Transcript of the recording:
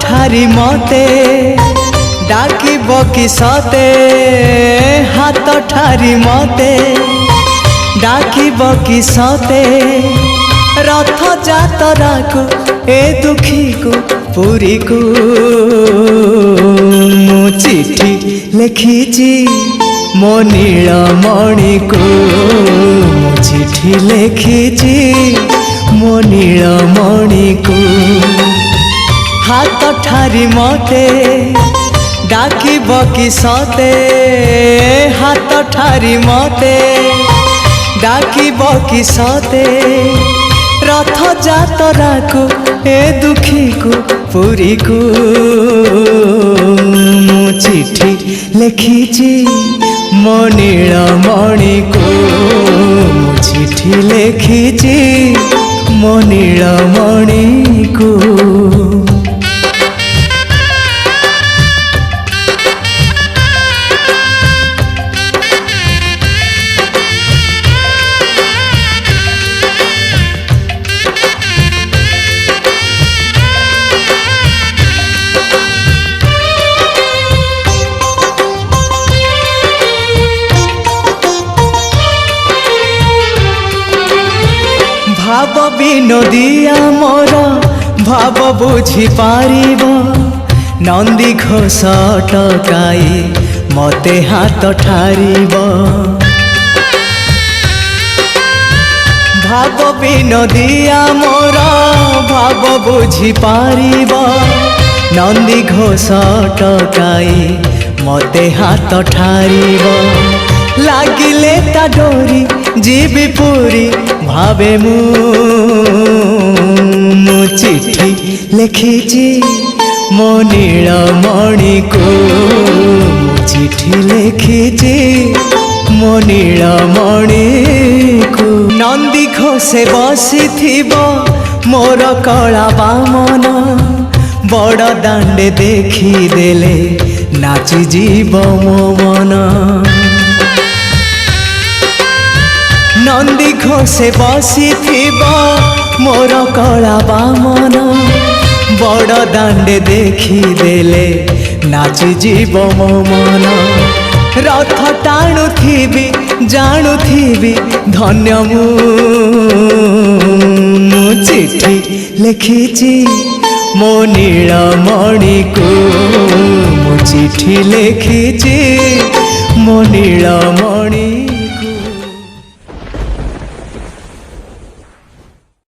ठारी मते डाकिब कि सते हाथ ठारी मते डाकिब कि सते रथ जातरा को ए दुखी को पुरी को मु चिठी लिखिची मो नीलमणि को मु चिठी लिखिची मो नीलमणि को हाथ ठारी मते डाकिब कि सते हाथ ठारी मते डाकिब कि सते रथ जातरा को ए दुखी को पुरी को मु चिठी लिखिची मो नीलमणि को मु चिठी लिखिची मो नीलमणि को। भाव विनोदिया मोर भाव बुझी पारिब नंदी घोष टकाई मते हाथ ठारिब भाव विनोदिया मोर भाव बुझी पारिब नंदी घोष टकाई मते हाथ ठारिब लागिले ता डोरी जीवी पूरी भावे मु चिठी लिखिची मो नीलमणि को मु चिठी लिखिची मो नीलमणि को नंदी घोषे बसी थिबो मोर कला बामन बड़ दांडे देखी देले नाची जीव मो मन नंदी घोषे बसी थिबो मोर कला बामन बड़ दांडे देखी देले नाची जीव मो मन रथ टाणु थीबी जाणु थीबी धन्य मु चिठी लिखिची मो नीलमणि को मु चिठी लिखिची मो नीलमणि।